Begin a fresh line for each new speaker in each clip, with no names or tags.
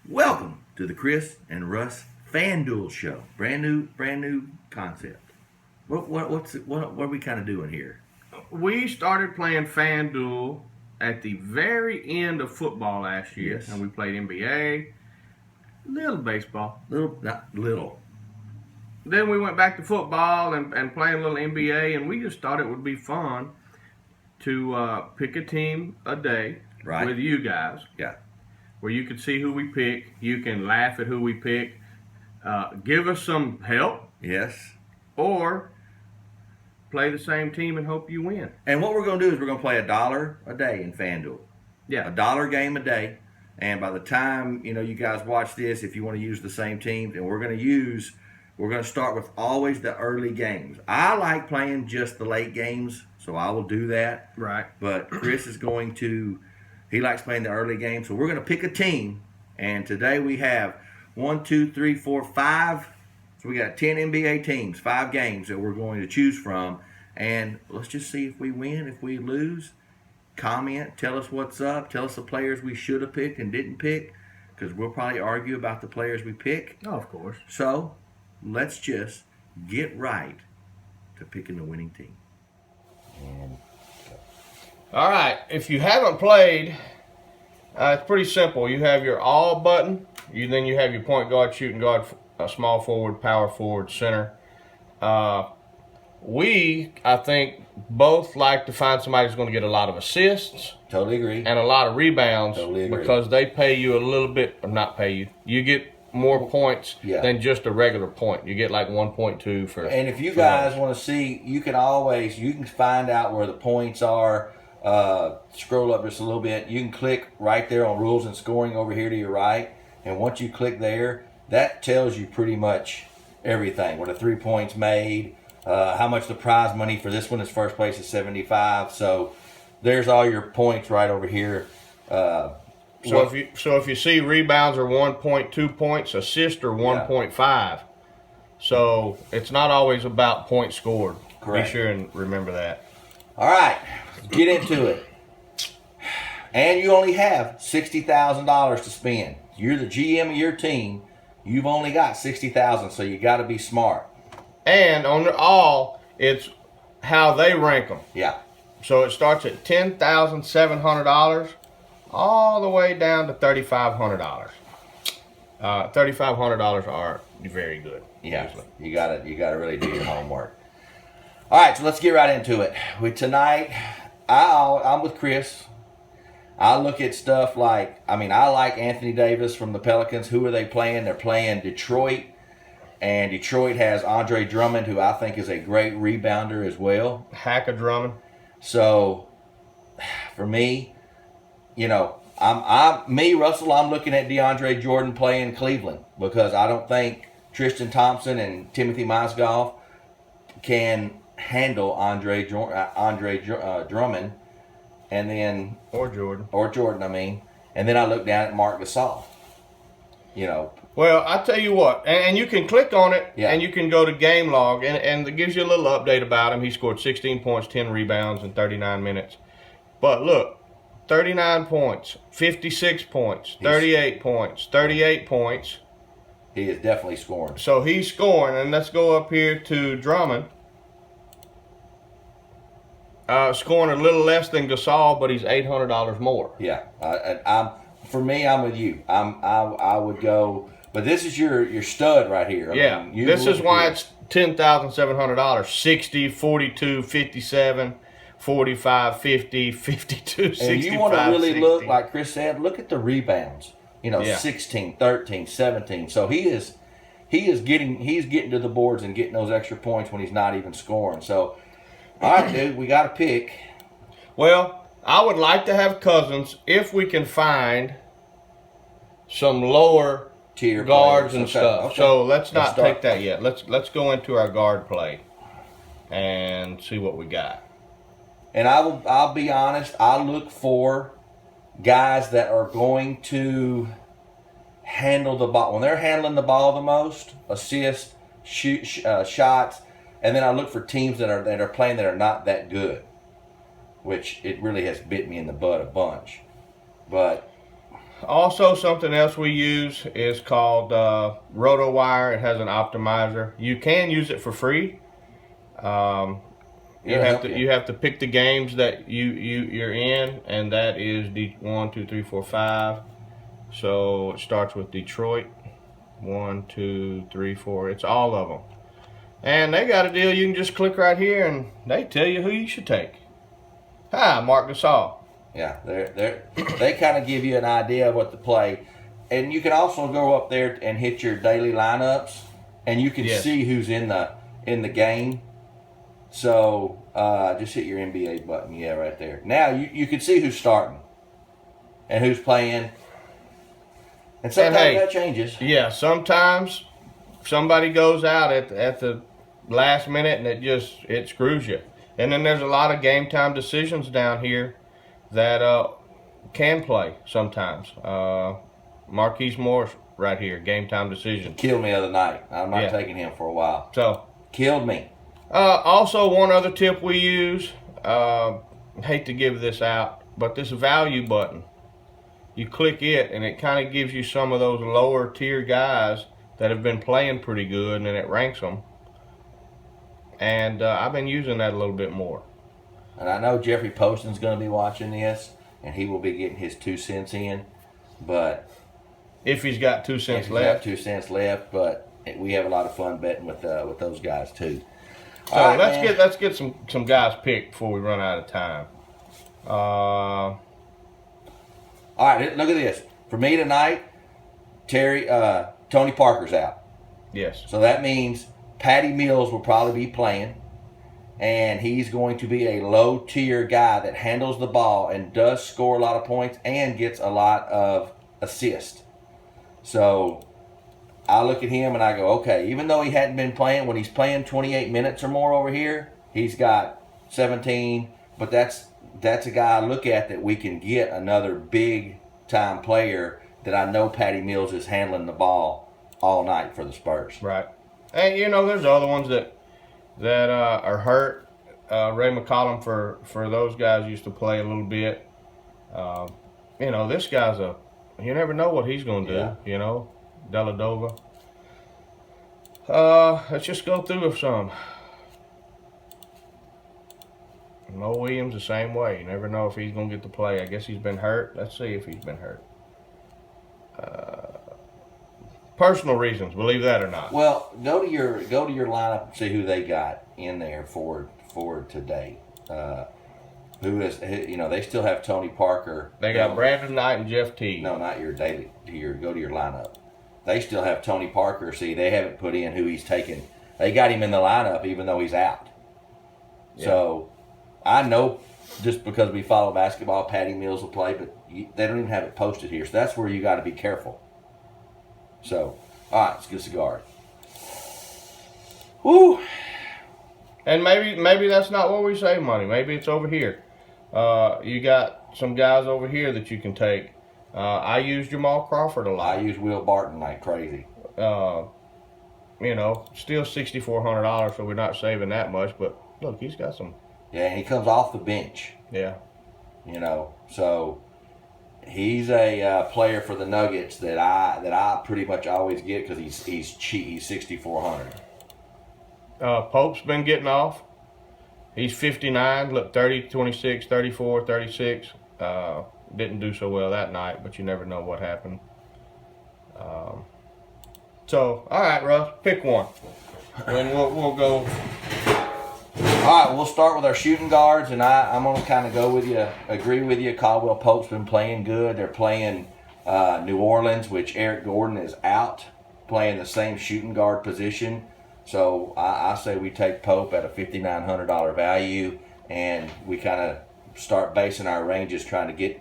Welcome to the Chris and Russ FanDuel Show. Brand new concept. What are we kind of doing here?
We started playing FanDuel at the very end of football last year.
Yes.
And we played NBA, little baseball.
Not little.
Then we went back to football and playing a little NBA, and we just thought it would be fun to pick a team a day with you guys.
Yeah.
Where you can see who we pick. You can laugh at who we pick. Give us some help.
Yes.
Or play the same team and hope you win.
And what we're going to do is we're going to play $1 a day in FanDuel.
Yeah.
$1 game a day. And by the time, you guys watch this, if you want to use the same teams, and we're going to start with always the early games. I like playing just the late games, so I will do that.
Right.
But Chris is he likes playing the early games. So we're going to pick a team. And today we have 1, 2, 3, 4, 5. So we got 10 NBA teams, 5 games that we're going to choose from. And let's just see if we win, if we lose. Comment, tell us what's up. Tell us the players we should have picked and didn't pick. Because we'll probably argue about the players we pick.
Oh, of course.
So let's just get right to picking the winning team.
All right. If you haven't played, it's pretty simple. You have your all button. Then you have your point guard, shooting guard, small forward, power forward, center. I think, both like to find somebody who's going to get a lot of assists.
Totally agree.
And a lot of rebounds.
Totally agree.
Because they pay you a little bit, or not pay you. You get more points than just a regular point. You get like 1.2 for.
And if you guys want to see, you can find out where the points are. Scroll up just a little bit. You can click right there on rules and scoring over here to your right. And once you click there, that tells you pretty much everything. Where the 3 points made, how much the prize money for this one is first place is 75. So there's all your points right over here.
So if you see rebounds are 1.2 points, assists are 1.5. So it's not always about points scored.
Correct.
Be sure and remember that.
All right, let's get into it. And you only have $60,000 to spend. You're the GM of your team. You've only got $60,000, so you got to be smart.
And on all, it's how they rank them.
Yeah.
So it starts at $10,700 all the way down to $3,500. $3,500 are very good.
Yeah.
Usually.
You gotta really do your homework. All right, so let's get right into it. Tonight, I'm with Chris. I look at stuff I like Anthony Davis from the Pelicans. Who are they playing? They're playing Detroit. And Detroit has Andre Drummond, who I think is a great rebounder as well.
Hack of Drummond.
So, for me, Russell, I'm looking at DeAndre Jordan playing Cleveland because I don't think Tristan Thompson and Timothy Mozgov can handle Andre Drummond. And then Jordan, and then I look down at Marc Gasol.
Well, I tell you what, and you can click on it, and you can go to game log, and it gives you a little update about him. He scored 16 points, 10 rebounds in 39 minutes. But look, 39 points, 56 points, 38 points, 38 points.
He is definitely scoring.
So he's scoring, and let's go up here to Drummond. Scoring a little less than Gasol, but he's $800 more.
Yeah, I'm with you. I would go, but this is your stud right here.
This is why it's $10,700. 60, 42, 57, 45, 50, 52, 65,
and you want to really
60.
look, like Chris said, look at the rebounds. 16, 13, 17. So he's getting to the boards and getting those extra points when he's not even scoring. So. All right, dude, we got to pick.
Well, I would like to have Cousins if we can find some lower
tier
guards
players
and stuff.
Okay.
So let's not take that yet. Let's go into our guard play and see what we got.
And I'll be honest, I look for guys that are going to handle the ball. When they're handling the ball the most, assists, shots. And then I look for teams that are playing that are not that good, which it really has bit me in the butt a bunch. But
Also, something else we use is called RotoWire. It has an optimizer. You can use it for free. You have to pick the games that you're in, and that is the 1, 2, 3, 4, 5. So it starts with Detroit. 1, 2, 3, 4. It's all of them. And they got a deal. You can just click right here, and they tell you who you should take. Hi, Mark Gasol.
Yeah, they kind of give you an idea of what to play, and you can also go up there and hit your daily lineups, and you can see who's in the game. So just hit your NBA button, right there. Now you can see who's starting and who's playing, and sometimes that changes.
Yeah, sometimes somebody goes out at the last minute and it screws you. And then there's a lot of game time decisions down here that can play sometimes. Marquise Morris right here, game time decision.
Killed me the other night. I'm not taking him for a while.
So
killed me.
Also, one other tip we use, hate to give this out, but this value button, you click it and it kind of gives you some of those lower tier guys that have been playing pretty good, and then it ranks them. And I've been using that a little bit more.
And I know Jeffrey Poston's going to be watching this, and he will be getting his 2 cents in. But
if he's got 2 cents
if
left,
he's got 2 cents left. But we have a lot of fun betting with those guys too.
So let's get some guys picked before we run out of time.
All right, look at this. For me tonight, Tony Parker's out.
Yes.
So that means Patty Mills will probably be playing. And he's going to be a low-tier guy that handles the ball and does score a lot of points and gets a lot of assists. So I look at him and I go, okay, even though he hadn't been playing, when he's playing 28 minutes or more over here, he's got 17. But that's a guy I look at that we can get another big-time player that I know Patty Mills is handling the ball all night for the Spurs.
Right. And, there's other ones that are hurt. Ray McCollum for those guys used to play a little bit. This guy's you never know what he's going to do, Deladova. Let's just go through some. Mo Williams the same way. You never know if he's going to get to play. I guess he's been hurt. Let's see if he's been hurt. Personal reasons, believe that or not.
Well, go to your lineup and see who they got in there for today. Who is they still have Tony Parker.
They got Brandon Knight and Jeff Teague.
No, not your daily. Go to your lineup. They still have Tony Parker. See, they haven't put in who he's taken. They got him in the lineup even though he's out. Yeah. So I know just because we follow basketball, Patty Mills will play, but they don't even have it posted here. So that's where you got to be careful. So, all right, let's get a cigar. Woo!
And maybe that's not where we save money. Maybe it's over here. You got some guys over here that you can take. I use Jamal Crawford a lot.
I use Will Barton like crazy.
Still $6,400, so we're not saving that much. But look, he's got some.
Yeah, and he comes off the bench.
Yeah.
So he's a player for the Nuggets that I pretty much always get because he's cheap. He's $6,400.
Pope's been getting off. He's 59. Look, 30, 26, 34, 36. Didn't do so well that night, but you never know what happened. So, all right, Russ, pick one. And we'll go.
All right, we'll start with our shooting guards, and I'm going to kind of go with you, agree with you. Caldwell Pope's been playing good. They're playing New Orleans, which Eric Gordon is out, playing the same shooting guard position. So I say we take Pope at a $5,900 value, and we kind of start basing our ranges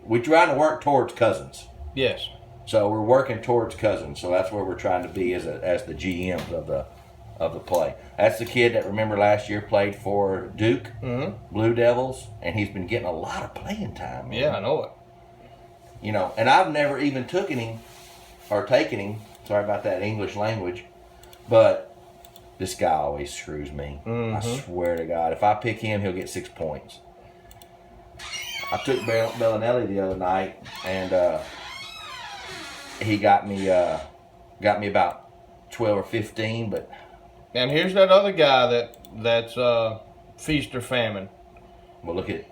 we're trying to work towards Cousins.
Yes.
So we're working towards Cousins. So that's where we're trying to be as the GMs of the play. That's the kid that, remember, last year played for Duke, Blue Devils, and he's been getting a lot of playing time. Man.
Yeah, I know it.
And I've never even taken him. Sorry about that English language, but this guy always screws me. I swear to God, if I pick him, he'll get 6 points. I took Bellinelli the other night, and he got me about 12 or 15, but.
And here's that other guy that's feast or famine.
Well, look at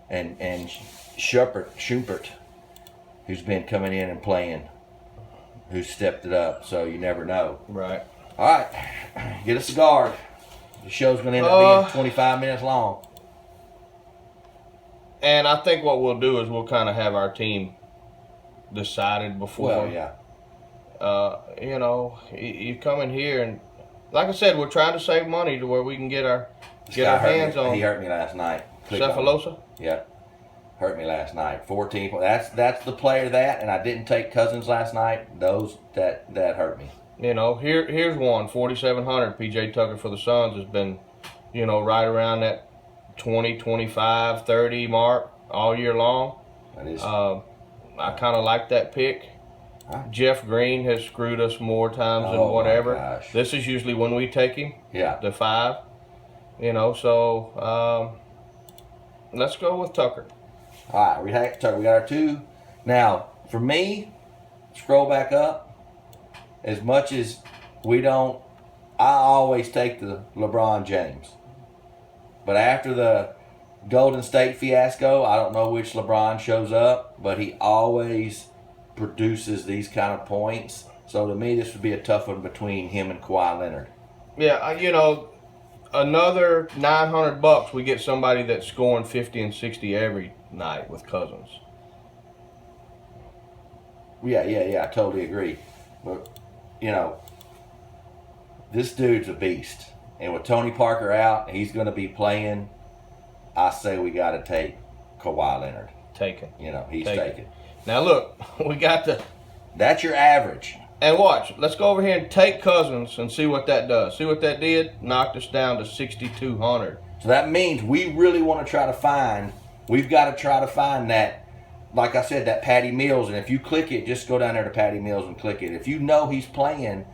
and Schubert, who's been coming in and playing, who's stepped it up. So you never know.
Right.
All right, get us a guard. The show's going to end up being 25 minutes long.
And I think what we'll do is we'll kind of have our team decided before.
Well, yeah.
You come in here and, like I said, we're trying to save money to where we can get our hands on.
He hurt me last night.
Cephalosa?
Yeah, hurt me last night. 14 points. That's the player that, and I didn't take Cousins last night. Those that hurt me.
Here's one, 4,700. PJ Tucker for the Suns has been, right around that 20, 25, 30 mark all year long.
That is.
I kind of like that pick.
Huh?
Jeff Green has screwed us more times than whatever. This is usually when we take him.
Yeah.
The 5. So let's go with Tucker.
All right, we got our 2. Now, for me, scroll back up. As much as I always take the LeBron James. But after the Golden State fiasco, I don't know which LeBron shows up, but he always produces these kind of points. So to me, this would be a tough one between him and Kawhi Leonard.
Yeah, another $900, we get somebody that's scoring 50 and 60 every night with Cousins.
Yeah, I totally agree. But, this dude's a beast. And with Tony Parker out, he's going to be playing. I say we got to take Kawhi Leonard.
Taken.
He's taken.
Now, look, we got
That's your average.
And watch. Let's go over here and take Cousins and see what that does. See what that did? Knocked us down to 6,200.
So that means we really want to try to find, we've got to try to find that, like I said, that Patty Mills. And if you click it, just go down there to Patty Mills and click it. If you know he's playing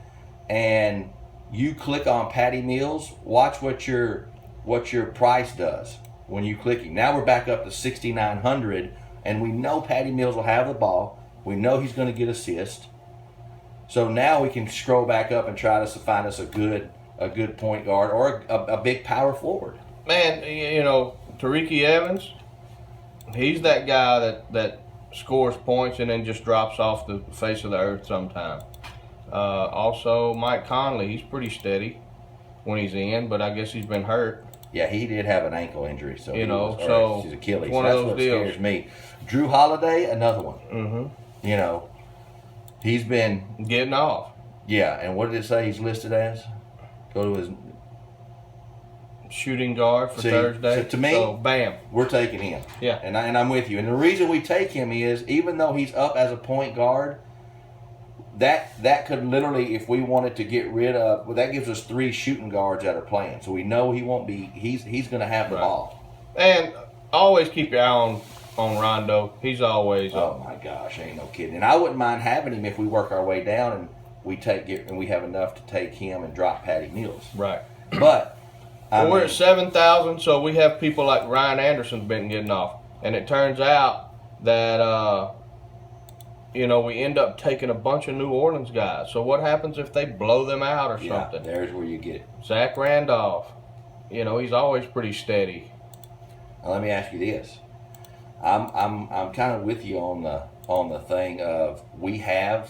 and you click on Patty Mills, watch what your price does when you click him. Now we're back up to 6,900, and we know Patty Mills will have the ball. We know he's going to get assists. So now we can scroll back up and try to find us a good point guard or a big power forward.
Man, Tariq Evans, he's that guy that scores points and then just drops off the face of the earth sometime. Also, Mike Conley, he's pretty steady when he's in, but I guess he's been hurt.
Yeah, he did have an ankle injury, so his Achilles.
One
That's
of those
what
deals.
Scares me. Drew Holiday, another one.
Mm-hmm.
He's been
getting off.
Yeah, and what did it say he's listed as? Go to his
shooting guard for Thursday.
So to me,
bam,
we're taking him.
Yeah,
and I'm with you. And the reason we take him is even though he's up as a point guard, that could literally, if we wanted to get rid of, that gives us 3 shooting guards that are playing. So we know he won't be. He's going to have the ball.
And always keep your eye on Rondo. He's always.
Oh my gosh, ain't no kidding. And I wouldn't mind having him if we work our way down and we have enough to take him and drop Patty Mills.
Right.
But
we're at 7,000, so we have people like Ryan Anderson's been getting off, and it turns out that we end up taking a bunch of New Orleans guys. So what happens if they blow them out or something?
There's where you get it.
Zach Randolph, he's always pretty steady.
Now, let me ask you this. I'm kind of with you on the thing of we have.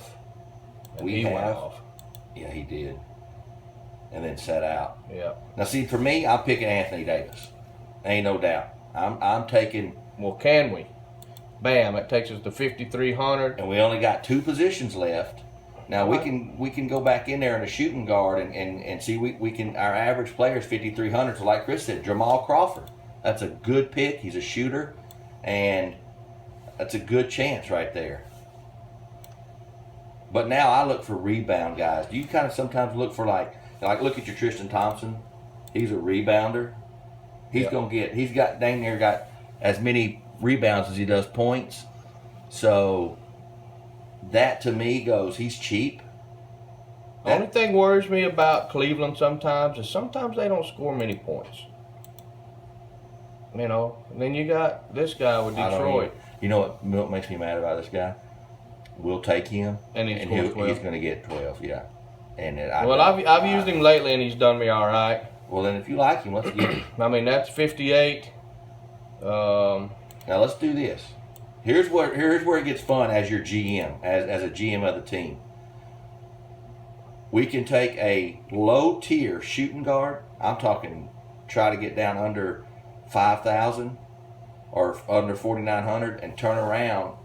Yeah, he did. And then set out.
Yeah.
Now, see, for me, I'm picking Anthony Davis. Ain't no doubt. I'm taking.
Well, can we? Bam! It takes us to 5,300.
And we only got 2 positions left. Now we can go back in there in a shooting guard and see we can. Our average player is 5,300. So, like Chris said, Jamal Crawford. That's a good pick. He's a shooter, and that's a good chance right there. But now I look for rebound guys. Do you kind of sometimes look for like look at your Tristan Thompson? He's a rebounder. He's got dang near got as many rebounds as he does points. So that to me goes, he's cheap.
The only thing worries me about Cleveland sometimes is sometimes they don't score many points. And then you got this guy with Detroit.
You know what makes me mad about this guy? We'll take him,
and he's
going to get 12. Yeah. And
I've used him lately, and he's done me all right.
Well, then if you like him, let's get him.
I mean, that's 58.
Now let's do this. Here's where it gets fun as your GM, as a GM of the team. We can take a low tier shooting guard. I'm talking try to get down under 5,000 or under 4,900 and turn around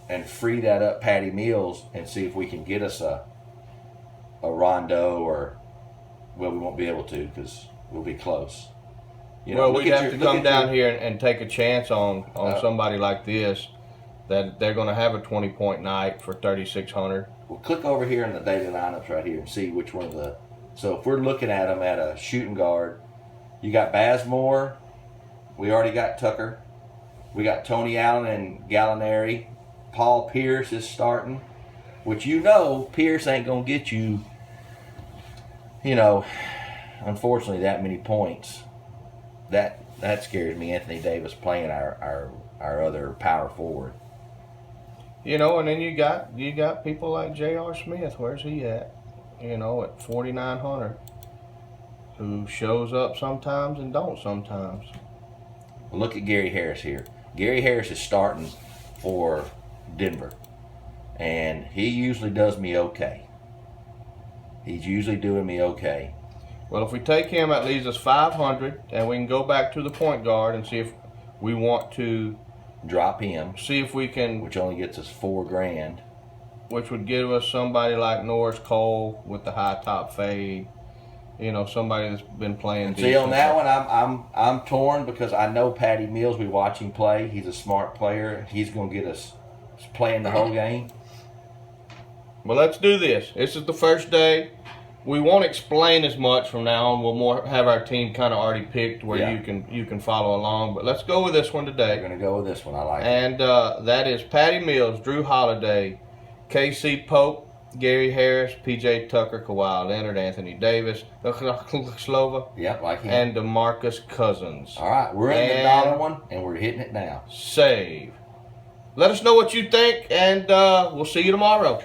and free that up Patty Mills and see if we can get us a Rondo or, well, we won't be able to because we'll be close.
We'd have to come down here and take a chance on somebody like this that they're going to have a 20-point night for 3,600.
Well, click over here in the daily lineups right here and see which one of the. So if we're looking at them at a shooting guard, you got Bazemore. We already got Tucker. We got Tony Allen and Gallinari. Paul Pierce is starting, which Pierce ain't going to get you, unfortunately, that many points. That scares me, Anthony Davis playing our other power forward.
And then you got people like J.R. Smith. Where's he at? At 4,900, who shows up sometimes and don't sometimes.
Well, look at Gary Harris here. Gary Harris is starting for Denver, and he usually does me okay. He's usually doing me okay.
Well, if we take him, that leaves us 500, and we can go back to the point guard and see if we want to
drop him.
See if we can,
which only gets us $4,000,
which would give us somebody like Norris Cole with the high top fade. Somebody that's been playing.
See, on that one, I'm torn because I know Patty Mills. We watch him play. He's a smart player. He's going to get us playing the whole game.
Well, let's do this. This is the first day. We won't explain as much from now on. We'll more have our team kind of already picked where you can follow along. But let's go with this one today.
We're going to go with this one. I like it.
And that is Patty Mills, Drew Holiday, K.C. Pope, Gary Harris, P.J. Tucker, Kawhi Leonard, Anthony Davis, Slova,
like him,
and DeMarcus Cousins.
All right, we're in the dollar one, and we're hitting it now.
Save. Let us know what you think, and we'll see you tomorrow.